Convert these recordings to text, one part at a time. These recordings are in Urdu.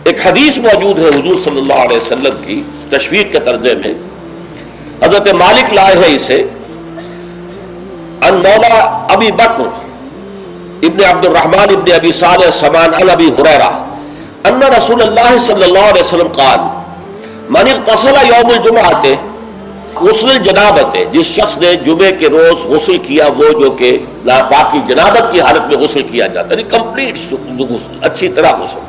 ایک حدیث موجود ہے حضور صلی اللہ علیہ وسلم کی تشویق کے ترجمے میں، حضرت مالک لائے ہیں اسے ان مولا ابی بکر ابن عبد الرحمن ابن ابی صالح سمان عن ابی ہریرہ ان رسول اللہ صلی اللہ علیہ وسلم قال من اغتسل یوم الجمعہ غسل الجنابت، جس شخص نے جمعے کے روز غسل کیا، وہ جو کہ ناپاکی جنابت کی حالت میں غسل کیا جاتا ہے، یعنی کمپلیٹ غسل، اچھی طرح غسل.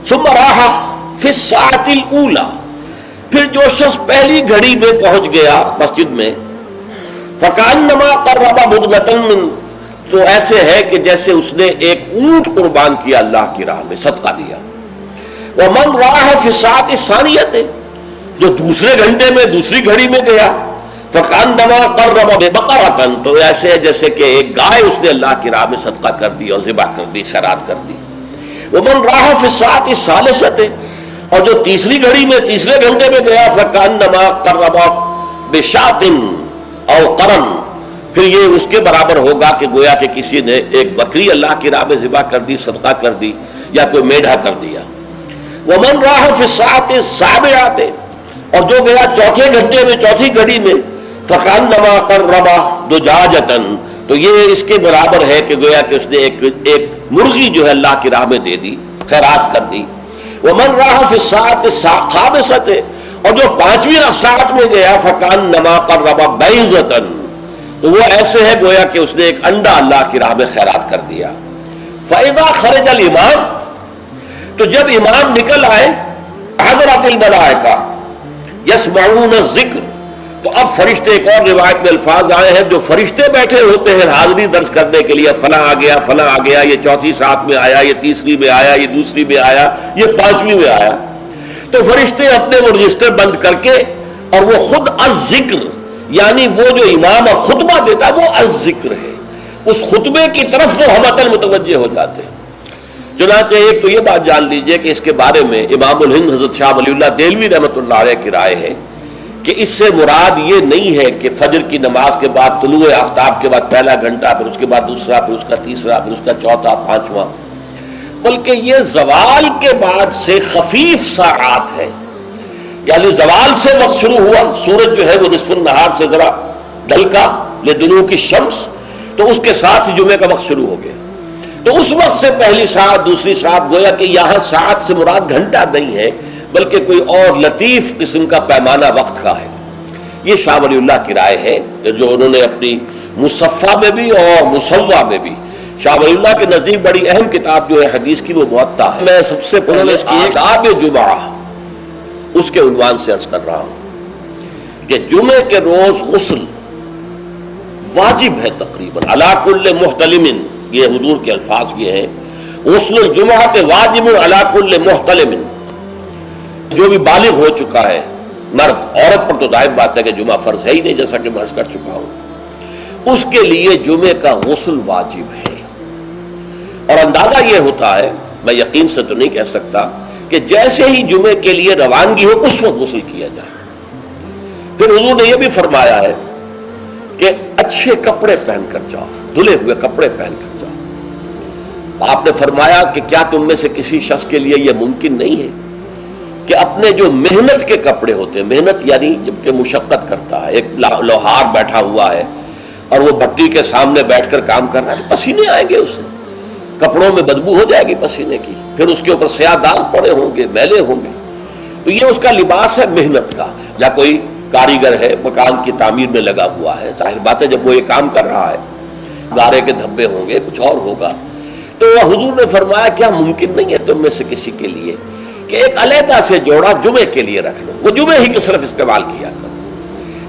ثم راح فی الساعۃ الاولی، پھر جو شخص پہلی گھڑی میں پہنچ گیا مسجد میں، فکأنما قرب بدنۃ من، تو ایسے ہے کہ جیسے اس نے ایک اونٹ قربان کیا اللہ کی راہ میں، صدقہ دیا. ومن راح فی الساعۃ الثانیۃ، جو دوسرے گھنٹے میں دوسری گھڑی میں گیا، فکأنما قرب بقرۃ، تو ایسے ہے جیسے کہ ایک گائے اس نے اللہ کی راہ میں صدقہ کر دی اور ذبح کر دی، خیرات کر دی. ومن راح فی الساعۃ الثالثۃ، اور جو تیسری گھڑی میں تیسرے گھنٹے میں گیا، فکأنما قرب بشاۃ او قرن، پھر یہ اس کے برابر ہوگا کہ گویا کہ کسی نے ایک بکری اللہ کی راہ میں ذبح کر دی، صدقہ کر دی، یا کوئی میڈھا کر دیا. ومن راح فی الساعۃ السابعۃ، اور جو گیا چوتھے گھنٹے میں چوتھی گھڑی میں، فکأنما قرب دجاجۃ، تو یہ اس کے برابر ہے کہ گویا کہ اس نے ایک مرغی جو ہے اللہ کی راہ میں دے دی، خیرات کر دی. ومن راح فی الساعۃ الخامسۃ، اور جو پانچویں ساعت میں گیا، فکأنما قرب بیضۃ، تو وہ ایسے ہے گویا کہ اس نے ایک انڈا اللہ کی راہ میں خیرات کر دیا. فإذا خرج الامام، تو جب امام نکل آئے، حضرت الملائکہ یسمعون الذکر، تو اب فرشتے، ایک اور روایت میں الفاظ آئے ہیں جو فرشتے بیٹھے ہوتے ہیں حاضری درج کرنے کے لیے، فلاں آ گیا، فلاں آ گیا، یہ چوتھی ساتھ میں آیا، یہ تیسری میں آیا، یہ دوسری میں آیا، یہ پانچویں میں آیا. تو فرشتے اپنے وہ رجسٹر بند کر کے، اور وہ خود الذکر، یعنی وہ جو امام خطبہ دیتا ہے وہ الذکر ہے، اس خطبے کی طرف وہ ہمتن متوجہ ہو جاتے ہیں. چنانچہ ایک تو یہ بات جان لیجئے کہ اس کے بارے میں امام الہند حضرت شاہ ولی اللہ دہلوی رحمۃ اللہ علیہ کی رائے ہے کہ اس سے مراد یہ نہیں ہے کہ فجر کی نماز کے بعد طلوع آفتاب کے بعد پہلا گھنٹہ، پھر اس کے بعد دوسرا، پھر اس کا تیسرا، پھر اس کا چوتھا، پانچواں، بلکہ یہ زوال کے بعد سے خفیف ساعات ہے. یعنی زوال سے وقت شروع ہوا، سورج جو ہے وہ نصف النہار سے ذرا ڈھلکا لدنو کی شمس، تو اس کے ساتھ ہی جمعے کا وقت شروع ہو گیا. تو اس وقت سے پہلی ساعت، دوسری ساعت، گویا کہ یہاں ساعت سے مراد گھنٹہ نہیں ہے بلکہ کوئی اور لطیف قسم کا پیمانہ وقت کا ہے. یہ شاہ ولی اللہ کی رائے ہے جو انہوں نے اپنی مصفہ میں بھی اور مصوہ میں بھی، شاہ ولی اللہ کے نزدیک بڑی اہم کتاب جو ہے حدیث کی وہ موطا ہے. میں سب سے پہلے آداب جمعہ اس کے عنوان سے عرض کر رہا ہوں کہ جمعے کے روز غسل واجب ہے تقریباً علی کل محتلم، یہ حضور کے الفاظ یہ ہیں، غسل الجمعہ کے واجب علی کل محتلم، جو بھی بالغ ہو چکا ہے مرد، عورت پر تو ظاہر بات ہے کہ جمعہ فرض ہے ہی نہیں، جیسا کہ میں عرض کر چکا ہوں، اس کے لیے جمعے کا غسل واجب ہے. اور اندازہ یہ ہوتا ہے، میں یقین سے تو نہیں کہہ سکتا، کہ جیسے ہی جمعے کے لیے روانگی ہو اس وقت غسل کیا جائے. پھر حضور نے یہ بھی فرمایا ہے کہ اچھے کپڑے پہن کر جاؤ، دھلے ہوئے کپڑے پہن کر جاؤ. آپ نے فرمایا کہ کیا تم میں سے کسی شخص کے لیے یہ ممکن نہیں ہے کہ اپنے جو محنت کے کپڑے ہوتے ہیں، محنت یعنی جب کہ مشقت کرتا ہے، ایک لوہار بیٹھا ہوا ہے اور وہ بھٹی کے سامنے بیٹھ کر کام کر رہا ہے، پسینے آئیں گے اسے، کپڑوں میں بدبو ہو جائے گی پسینے کی، پھر اس کے اوپر سیاہ داغ پڑے ہوں گے، میلے ہوں گے. تو یہ اس کا لباس ہے محنت کا. یا کوئی کاریگر ہے، مکان کی تعمیر میں لگا ہوا ہے، ظاہر بات ہے جب وہ یہ کام کر رہا ہے گارے کے دھبے ہوں گے، کچھ اور ہوگا. تو حضور نے فرمایا کیا ممکن نہیں ہے تم میں سے کسی کے لیے کہ ایک علیحدہ سے جوڑا جمعے کے لیے رکھ لو، وہ جمعے ہی کو صرف استعمال کیا کرو،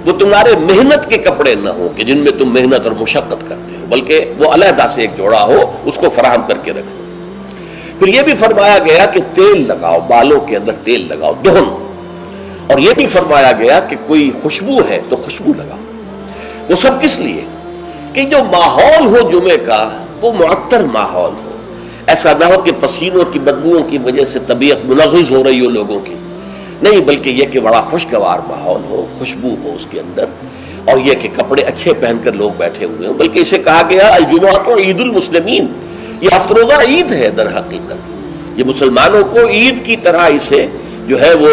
وہ تمہارے محنت کے کپڑے نہ ہوں کہ جن میں تم محنت اور مشقت کرتے ہو، بلکہ وہ علیحدہ سے ایک جوڑا ہو، اس کو فراہم کر کے رکھو. پھر یہ بھی فرمایا گیا کہ تیل لگاؤ، بالوں کے اندر تیل لگاؤ، دہن. اور یہ بھی فرمایا گیا کہ کوئی خوشبو ہے تو خوشبو لگاؤ. وہ سب کس لیے کہ جو ماحول ہو جمعے کا وہ معطر ماحول ہو، ایسا نہ ہو کہ پسینوں کی بدبوؤں کی وجہ سے طبیعت منغص ہو رہی ہو لوگوں کی، نہیں، بلکہ یہ کہ بڑا خوشگوار ماحول ہو، خوشبو ہو اس کے اندر، اور یہ کہ کپڑے اچھے پہن کر لوگ بیٹھے ہوئے ہوں. بلکہ اسے کہا گیا الجمعہ تو عید المسلمین، یہ ہفتہ روزہ عید ہے در حقیقت. یہ مسلمانوں کو عید کی طرح اسے جو ہے وہ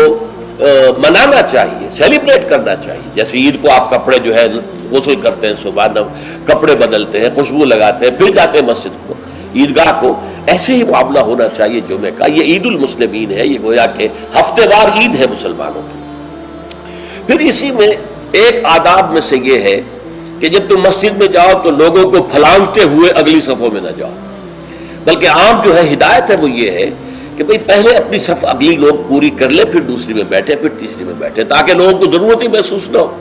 منانا چاہیے، سیلیبریٹ کرنا چاہیے. جیسے عید کو آپ کپڑے جو ہے غسل کرتے ہیں، صبح کپڑے بدلتے ہیں، خوشبو لگاتے ہیں، پھر جاتے ہیں مسجد کو، عیدگاہ کو، ایسے ہی معاملہ ہونا چاہیے جمعے کا. یہ عید المسلمین ہے، یہ گویا کہ ہفتے وار عید ہے مسلمانوں کی. پھر اسی میں ایک آداب میں سے یہ ہے کہ جب تم مسجد میں جاؤ تو لوگوں کو پھلانگتے ہوئے اگلی صفوں میں نہ جاؤ، بلکہ عام جو ہے ہدایت ہے وہ یہ ہے کہ بھئی پہلے اپنی صف اگلی لوگ پوری کر لے، پھر دوسری میں بیٹھے، پھر تیسری میں بیٹھے، تاکہ لوگوں کو ضرورت ہی محسوس نہ ہو.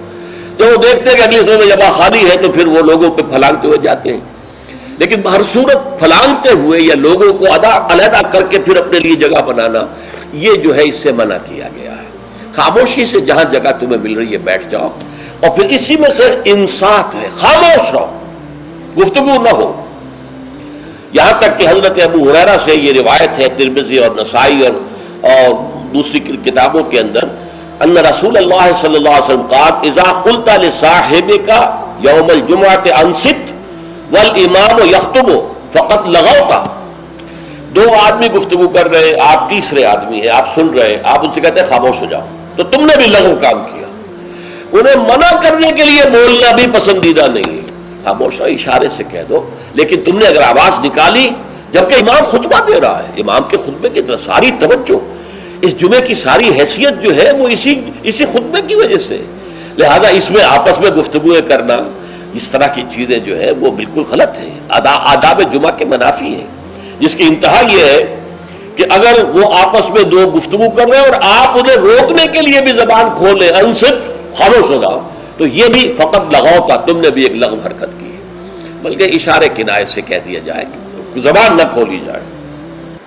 جب وہ دیکھتے ہیں کہ اگلی صف میں جگہ خالی ہے تو پھر وہ لوگوں پہ پھلانگتے ہوئے جاتے ہیں. لیکن ہر صورت پھلانگتے ہوئے یا لوگوں کو علیحدہ کر کے پھر اپنے لیے جگہ بنانا، یہ جو ہے اس سے منع کیا گیا ہے. خاموشی سے جہاں جگہ تمہیں مل رہی ہے بیٹھ جاؤ، اور پھر اسی میں سے انصات ہے، خاموش رہو، گفتگو نہ ہو. یہاں تک کہ حضرت ابو ہریرہ سے یہ روایت ہے ترمذی اور نسائی اور دوسری کتابوں کے اندر، ان رسول اللہ صلی اللہ علیہ وسلم قال اذا قلت لصاحبك يوم الجمعة انصت والامام يخطب فقد لغوت. دو آدمی گفتگو کر رہے ہیں، آپ تیسرے آدمی ہیں، آپ سن رہے ہیں، آپ ان سے کہتے ہیں خاموش ہو جاؤ، تو تم نے بھی لغو کام کیا. انہیں منع کرنے کے لیے بولنا بھی پسندیدہ نہیں ہے، خاموش رہو، اشارے سے کہہ دو. لیکن تم نے اگر آواز نکالی جبکہ امام خطبہ دے رہا ہے، امام کے خطبے کی طرف ساری توجہ، اس جمعے کی ساری حیثیت جو ہے وہ اسی خطبے کی وجہ سے، لہذا اس میں آپس میں گفتگویں کرنا، اس طرح کی چیزیں جو ہے وہ بالکل غلط ہیں، آداب جمعہ کے منافی ہیں. جس کی انتہا یہ ہے کہ اگر وہ آپس میں دو گفتگو کر رہے ہیں اور آپ انہیں روکنے کے لیے بھی زبان کھولیں، انصت، خاموش ہو جاؤ، تو یہ بھی فقط لغو تھا، تم نے بھی ایک لغو حرکت کی ہے. بلکہ اشارے کنایت سے کہہ دیا جائے کہ زبان نہ کھولی جائے.